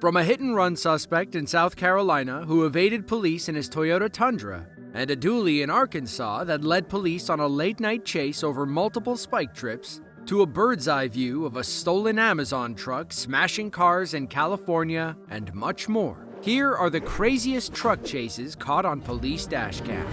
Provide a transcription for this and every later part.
From a hit-and-run suspect in South Carolina who evaded police in his Toyota Tundra, and a dually in Arkansas that led police on a late-night chase over multiple spike trips, to a bird's-eye view of a stolen Amazon truck smashing cars in California, and much more. Here are the craziest truck chases caught on police dashcam.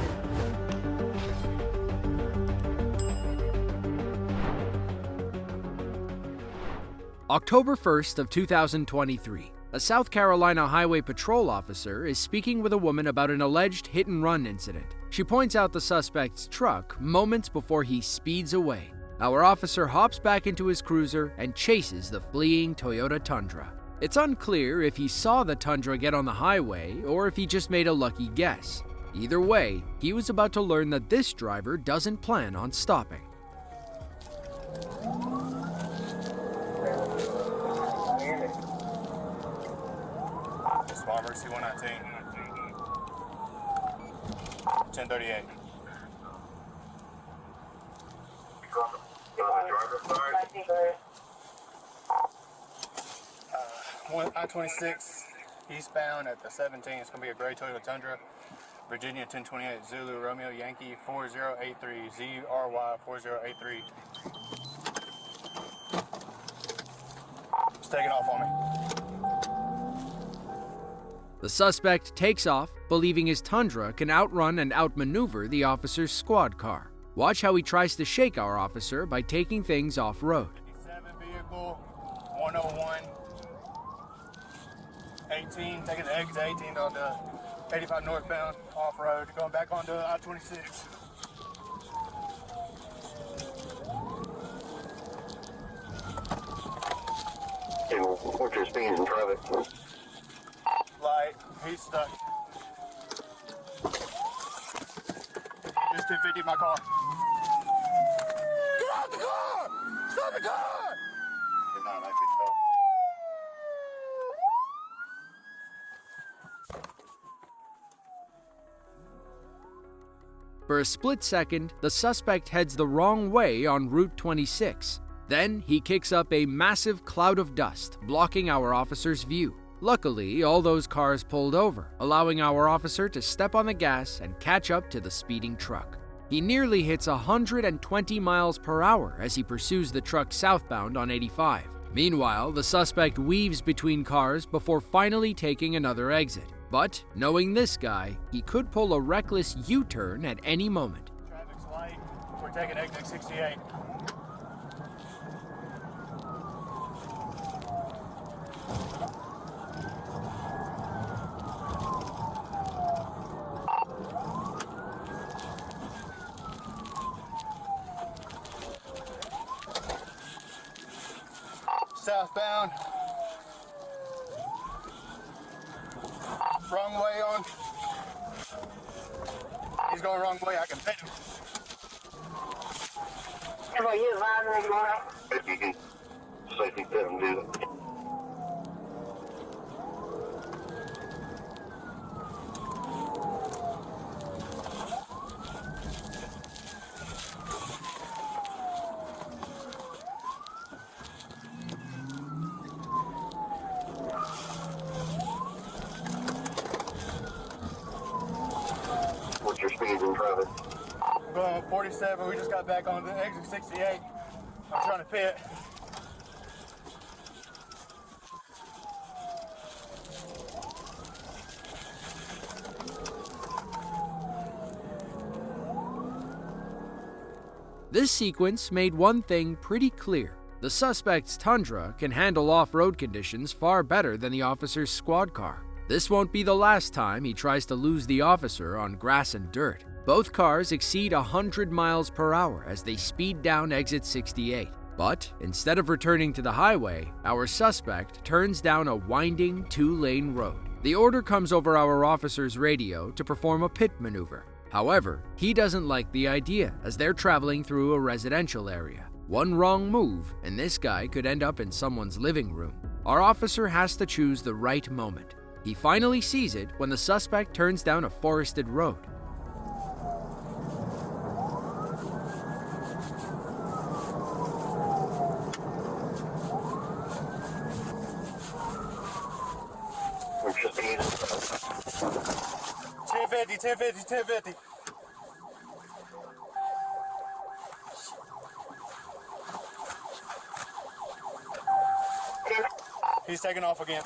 October 1st of 2023. A South Carolina Highway Patrol officer is speaking with a woman about an alleged hit-and-run incident. She points out the suspect's truck moments before he speeds away. Our officer hops back into his cruiser and chases the fleeing Toyota Tundra. It's unclear if he saw the Tundra get on the highway or if he just made a lucky guess. Either way, he was about to learn that this driver doesn't plan on stopping. Emergency 119. 1038. I-26 eastbound at the 17. It's going to be a gray Toyota Tundra. Virginia 1028 Zulu Romeo Yankee 4083 ZRY 4083. It's taking off on me. The suspect takes off, believing his Tundra can outrun and outmaneuver the officer's squad car. Watch how he tries to shake our officer by taking things off-road. 7 vehicle, 101, 18, taking the exit 18 on the 85 northbound off-road, going back onto I-26. What's your speed in traffic? Light, he's stuck. Just 250 my car. Get out the car! Stop the car! Good night, I stop. For a split second, the suspect heads the wrong way on Route 26. Then he kicks up a massive cloud of dust, blocking our officer's view. Luckily, all those cars pulled over, allowing our officer to step on the gas and catch up to the speeding truck. He nearly hits 120 miles per hour as he pursues the truck southbound on 85. Meanwhile, the suspect weaves between cars before finally taking another exit. But, knowing this guy, he could pull a reckless U-turn at any moment. Traffic's light. We're taking exit 68. Southbound. Wrong way on. He's going wrong way. I can fit him. If you can safely fit him, do that. What's your speed in traffic? I'm going 47. We just got back on the exit 68. I'm trying to pit. This sequence made one thing pretty clear. The suspect's Tundra can handle off-road conditions far better than the officer's squad car. This won't be the last time he tries to lose the officer on grass and dirt. Both cars exceed 100 miles per hour as they speed down exit 68. But instead of returning to the highway, our suspect turns down a winding 2-lane road. The order comes over our officer's radio to perform a pit maneuver. However, he doesn't like the idea as they're traveling through a residential area. One wrong move, and this guy could end up in someone's living room. Our officer has to choose the right moment. He finally sees it when the suspect turns down a forested road. What's your speed? 1050, 1050, 1050. He's taking off again.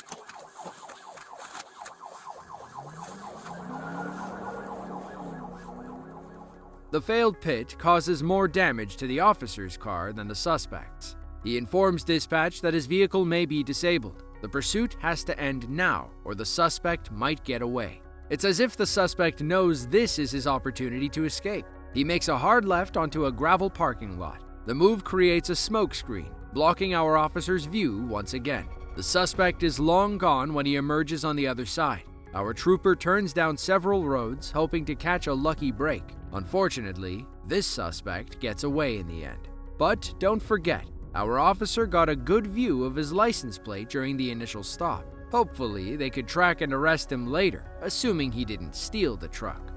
The failed pit causes more damage to the officer's car than the suspect's. He informs dispatch that his vehicle may be disabled. The pursuit has to end now, or the suspect might get away. It's as if the suspect knows this is his opportunity to escape. He makes a hard left onto a gravel parking lot. The move creates a smoke screen, blocking our officer's view once again. The suspect is long gone when he emerges on the other side. Our trooper turns down several roads, hoping to catch a lucky break. Unfortunately, this suspect gets away in the end. But don't forget, our officer got a good view of his license plate during the initial stop. Hopefully, they could track and arrest him later, assuming he didn't steal the truck.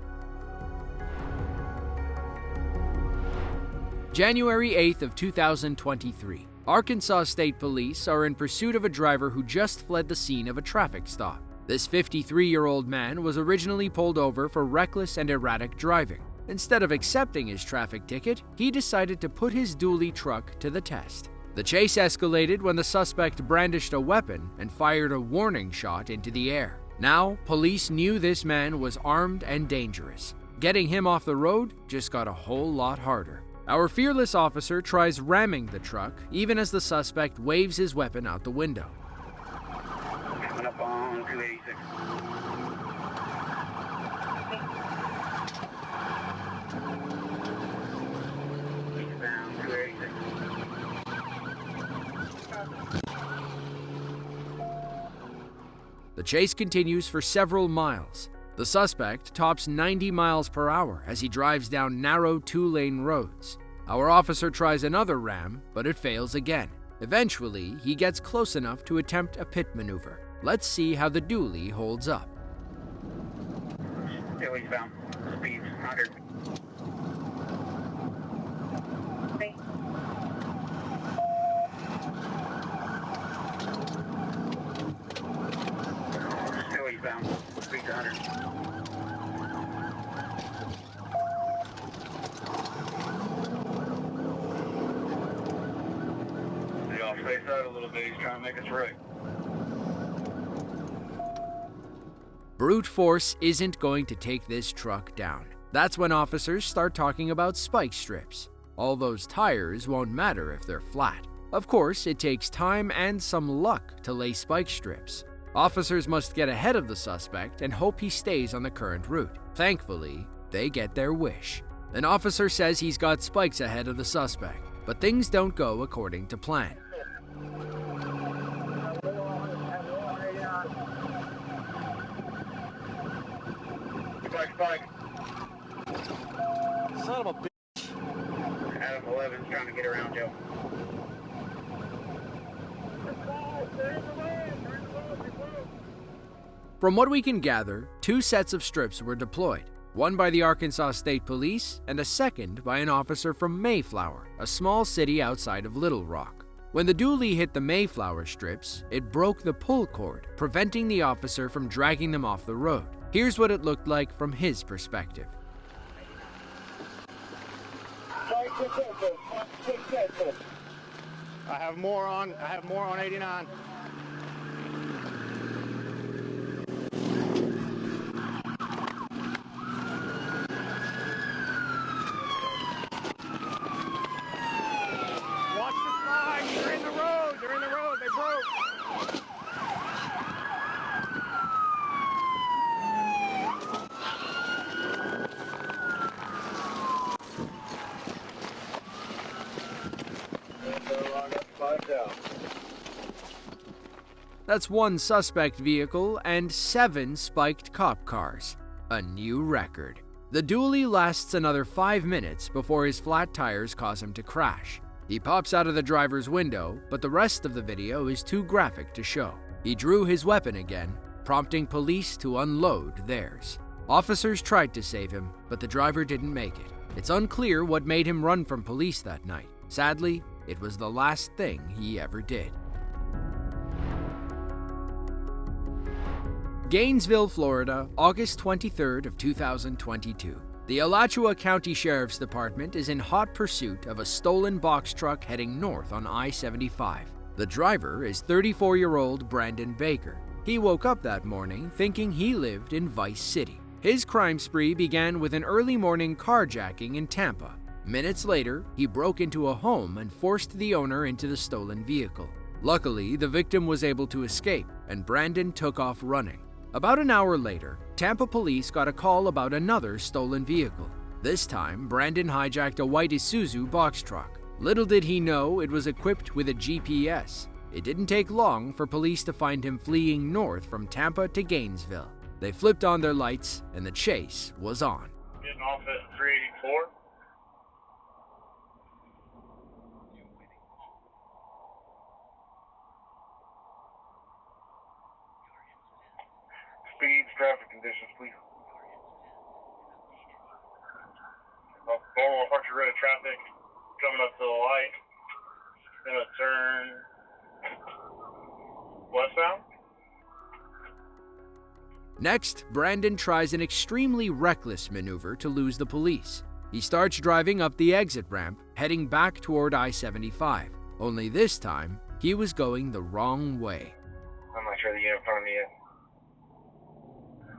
January 8th of 2023. Arkansas State Police are in pursuit of a driver who just fled the scene of a traffic stop. This 53-year-old man was originally pulled over for reckless and erratic driving. Instead of accepting his traffic ticket, he decided to put his dually truck to the test. The chase escalated when the suspect brandished a weapon and fired a warning shot into the air. Now, police knew this man was armed and dangerous. Getting him off the road just got a whole lot harder. Our fearless officer tries ramming the truck, even as the suspect waves his weapon out the window. Coming up on 286. Eastbound 286. The chase continues for several miles. The suspect tops 90 miles per hour as he drives down narrow two-lane roads. Our officer tries another ram, but it fails again. Eventually, he gets close enough to attempt a pit maneuver. Let's see how the dually holds up. Still eastbound. Speed 100. Still eastbound. Speed 100. Space out a little bit, he's trying to make us right. Brute force isn't going to take this truck down. That's when officers start talking about spike strips. All those tires won't matter if they're flat. Of course, it takes time and some luck to lay spike strips. Officers must get ahead of the suspect and hope he stays on the current route. Thankfully, they get their wish. An officer says he's got spikes ahead of the suspect, but things don't go according to plan. Spike. Son of a bitch. Adam 11's trying to get around Joe. From what we can gather, 2 sets of strips were deployed, one by the Arkansas State Police and a second by an officer from Mayflower, a small city outside of Little Rock. When the dually hit the Mayflower strips, it broke the pull cord, preventing the officer from dragging them off the road. Here's what it looked like from his perspective. I have more on 89. Watch the slide. They're in the road. They broke. That's 1 suspect vehicle and 7 spiked cop cars. A new record. The dually lasts another 5 minutes before his flat tires cause him to crash. He pops out of the driver's window, but the rest of the video is too graphic to show. He drew his weapon again, prompting police to unload theirs. Officers tried to save him, but the driver didn't make it. It's unclear what made him run from police that night. Sadly, it was the last thing he ever did. Gainesville, Florida, August 23rd of 2022. The Alachua County Sheriff's Department is in hot pursuit of a stolen box truck heading north on I-75. The driver is 34-year-old Brandon Baker. He woke up that morning thinking he lived in Vice City. His crime spree began with an early morning carjacking in Tampa. Minutes later, he broke into a home and forced the owner into the stolen vehicle. Luckily, the victim was able to escape, and Brandon took off running. About an hour later, Tampa police got a call about another stolen vehicle. This time, Brandon hijacked a white Isuzu box truck. Little did he know it was equipped with a GPS. It didn't take long for police to find him fleeing north from Tampa to Gainesville. They flipped on their lights, and the chase was on. Getting off at 384. Speeds, traffic conditions, please. Normal Archer Road traffic coming up to the light. Gonna turn westbound. Next, Brandon tries an extremely reckless maneuver to lose the police. He starts driving up the exit ramp, heading back toward I-75. Only this time, he was going the wrong way. I'm not sure the unit in front of me yet.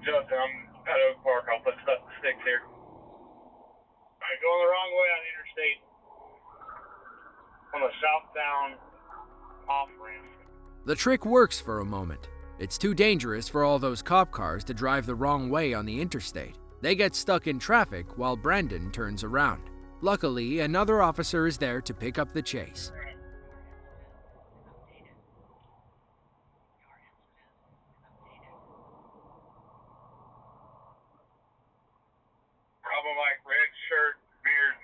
Justin, I'm at Oak Park. I'll put sticks here. I'm going the wrong way on the interstate. On the southbound off ramp. The trick works for a moment. It's too dangerous for all those cop cars to drive the wrong way on the interstate. They get stuck in traffic while Brandon turns around. Luckily, another officer is there to pick up the chase. Bravo Mike, red shirt, beard.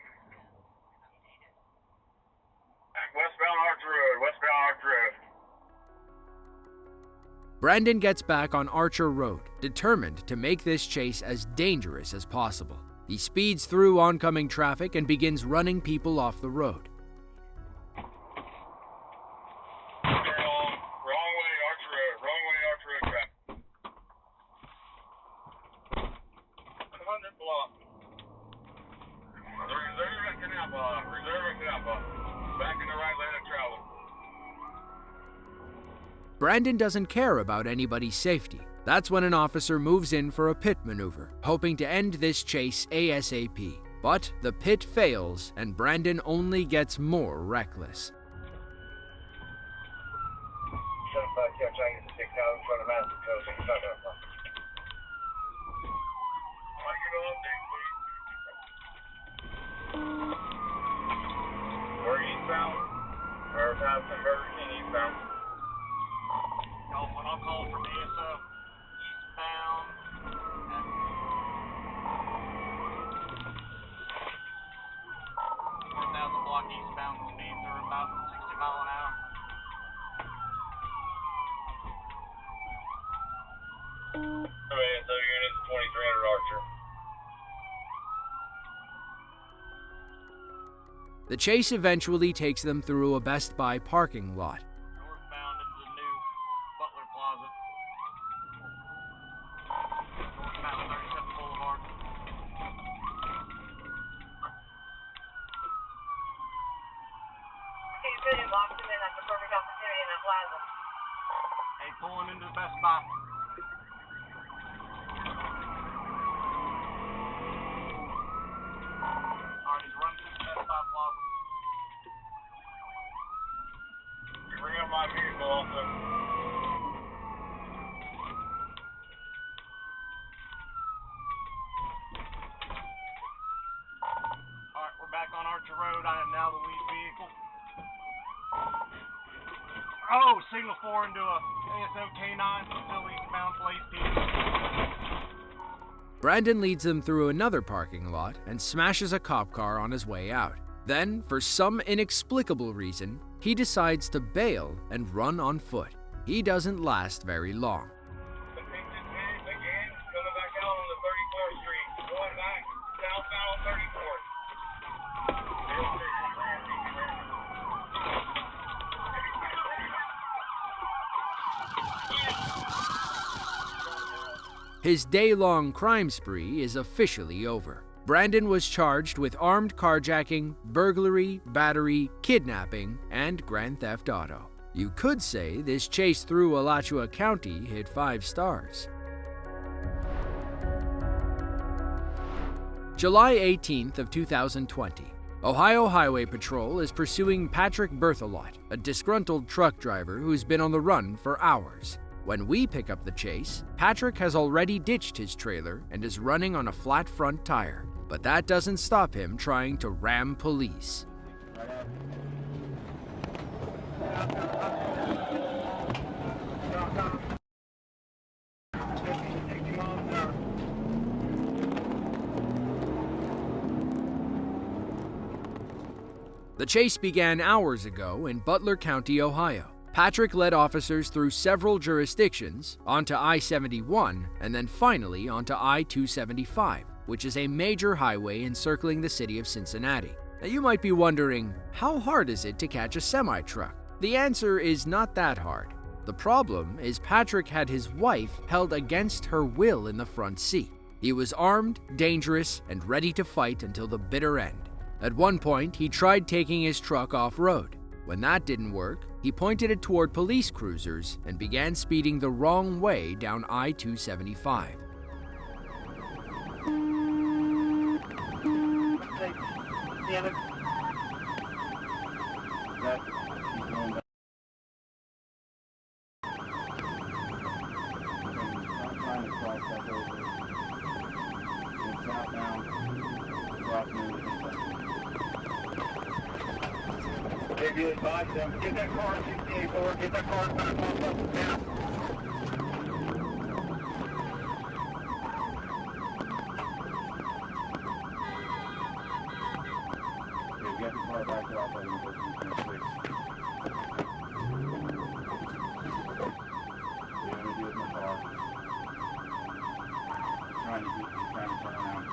Westbound Archer Road, westbound Archer Road. Brandon gets back on Archer Road, determined to make this chase as dangerous as possible. He speeds through oncoming traffic and begins running people off the road. Wrong way, Archer Road. Wrong way, Archer Road traffic. 100 block. Reserve at Canal Block. Reserve at Canal Block. Back in the right lane of travel. Brandon doesn't care about anybody's safety. That's when an officer moves in for a pit maneuver, hoping to end this chase ASAP. But the pit fails, and Brandon only gets more reckless. 75 catch, I get the 6 out in front of Master Coast. I can talk about that. I can go update, please. We're eastbound. Or past some Burger King eastbound. When I'll call from ASO, eastbound. 4,000 block eastbound, speeds are about 60 miles an hour. ASO units 2300 Archer. The chase eventually takes them through a Best Buy parking lot. Northbound into the new Butler Plaza. Northbound 37 Boulevard. Hey, City locked him in. That's a perfect opportunity in that plaza. Hey, pulling into the Best Buy. Alright, he's running through the Best Buy Plaza. Bring up my vehicle also. Alright, we're back on Archer Road. I am now the lead vehicle. Oh, signal 4 into a ASO K9, still eastbound, place P. Brandon leads them through another parking lot and smashes a cop car on his way out. Then, for some inexplicable reason, he decides to bail and run on foot. He doesn't last very long. Again, coming back out on the 34th Street. Going back southbound on 34th. His day-long crime spree is officially over. Brandon was charged with armed carjacking, burglary, battery, kidnapping, and grand theft auto. You could say this chase through Alachua County hit 5 stars. July 18th of 2020. Ohio Highway Patrol is pursuing Patrick Berthelot, a disgruntled truck driver who's been on the run for hours. When we pick up the chase, Patrick has already ditched his trailer and is running on a flat front tire. But that doesn't stop him trying to ram police. The chase began hours ago in Butler County, Ohio. Patrick led officers through several jurisdictions, onto I-71, and then finally onto I-275, which is a major highway encircling the city of Cincinnati. Now you might be wondering, how hard is it to catch a semi-truck? The answer is not that hard. The problem is Patrick had his wife held against her will in the front seat. He was armed, dangerous, and ready to fight until the bitter end. At one point, he tried taking his truck off-road. When that didn't work, he pointed it toward police cruisers and began speeding the wrong way down I-275. If you advise them, get that car 64, get that car back off now. Get the car back off of them. Trying to turn around.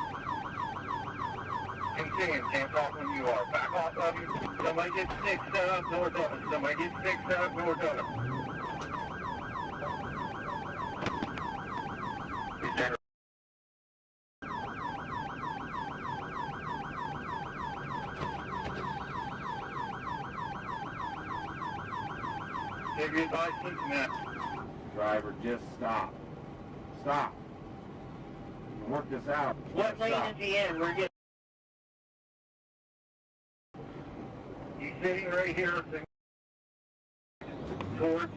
Continue, can't talk when you are. Back off of you. Somebody get 6 set up north of us. Somebody get 6 set up north of us. Give your license now. Driver, just stop. Stop. Work this out. What lane is he in? We're getting. He's sitting right here towards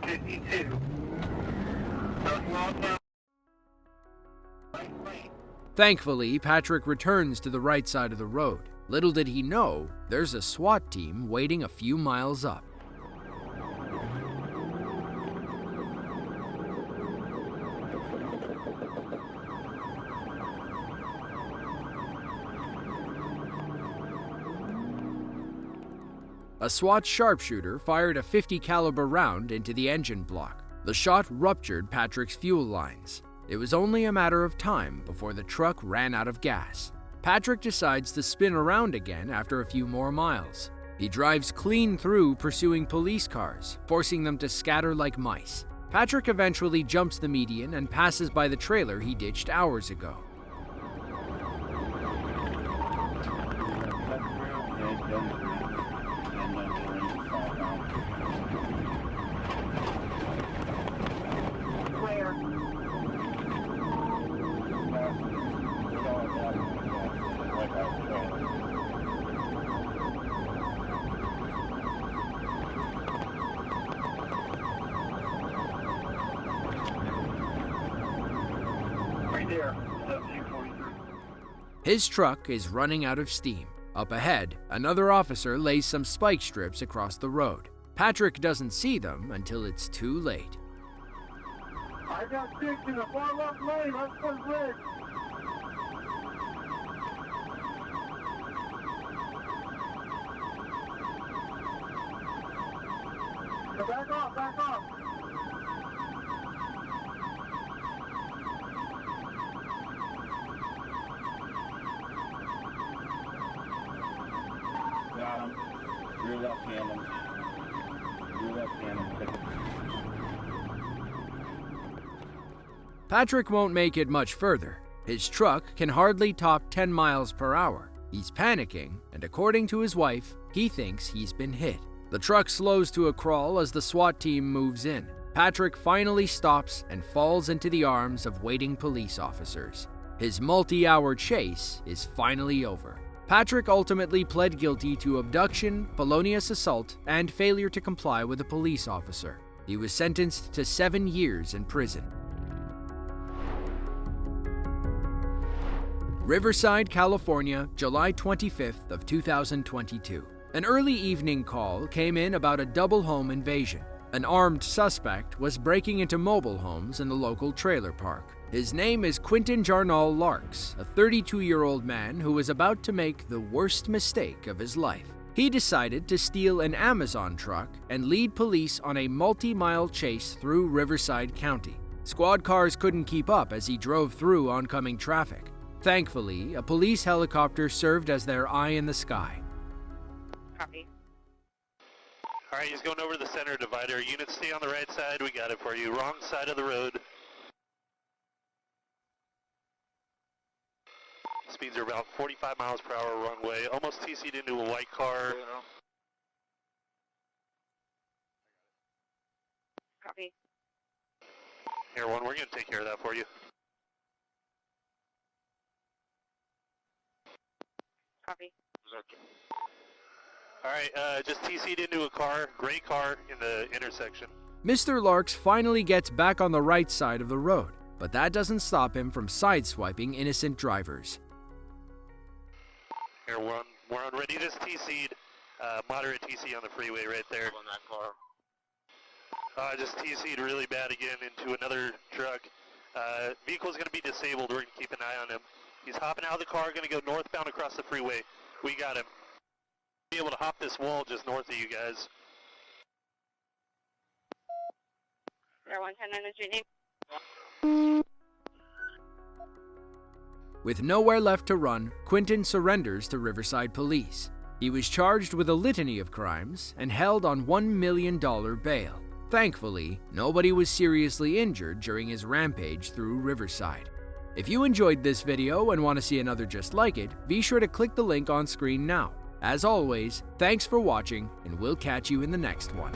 52. Thankfully, Patrick returns to the right side of the road. Little did he know, there's a SWAT team waiting a few miles up. A SWAT sharpshooter fired a .50 caliber round into the engine block. The shot ruptured Patrick's fuel lines. It was only a matter of time before the truck ran out of gas. Patrick decides to spin around again after a few more miles. He drives clean through pursuing police cars, forcing them to scatter like mice. Patrick eventually jumps the median and passes by the trailer he ditched hours ago. His truck is running out of steam. Up ahead, another officer lays some spike strips across the road. Patrick doesn't see them until it's too late. I got 6 in the far left lane. That's the bridge. Back off, back off. Got him. Rear left hand him. Rear left hand him. Patrick won't make it much further. His truck can hardly top 10 miles per hour. He's panicking, and according to his wife, he thinks he's been hit. The truck slows to a crawl as the SWAT team moves in. Patrick finally stops and falls into the arms of waiting police officers. His multi-hour chase is finally over. Patrick ultimately pled guilty to abduction, felonious assault, and failure to comply with a police officer. He was sentenced to 7 years in prison. Riverside, California, July 25th of 2022. An early evening call came in about a double home invasion. An armed suspect was breaking into mobile homes in the local trailer park. His name is Quentin Jarnall Larks, a 32-year-old man who was about to make the worst mistake of his life. He decided to steal an Amazon truck and lead police on a multi-mile chase through Riverside County. Squad cars couldn't keep up as he drove through oncoming traffic. Thankfully, a police helicopter served as their eye in the sky. Copy. All right, he's going over the center divider. Units stay on the right side. We got it for you. Wrong side of the road. Speeds are about 45 miles per hour wrong way. Almost TC'd into a white car. Copy. Here, one, we're going to take care of that for you. Copy. All right, just TC'd into a car, gray car in the intersection. Mr. Larks finally gets back on the right side of the road, but that doesn't stop him from sideswiping innocent drivers. Here, we're on ready. Just TC'd, moderate TC on the freeway right there. On that car. Just TC'd really bad again into another truck. Vehicle's going to be disabled. We're going to keep an eye on him. He's hopping out of the car, going to go northbound across the freeway. We got him. Be able to hop this wall just north of you guys. Air 110 on the street name. With nowhere left to run, Quentin surrenders to Riverside Police. He was charged with a litany of crimes and held on $1 million bail. Thankfully, nobody was seriously injured during his rampage through Riverside. If you enjoyed this video and want to see another just like it, be sure to click the link on screen now. As always, thanks for watching, and we'll catch you in the next one.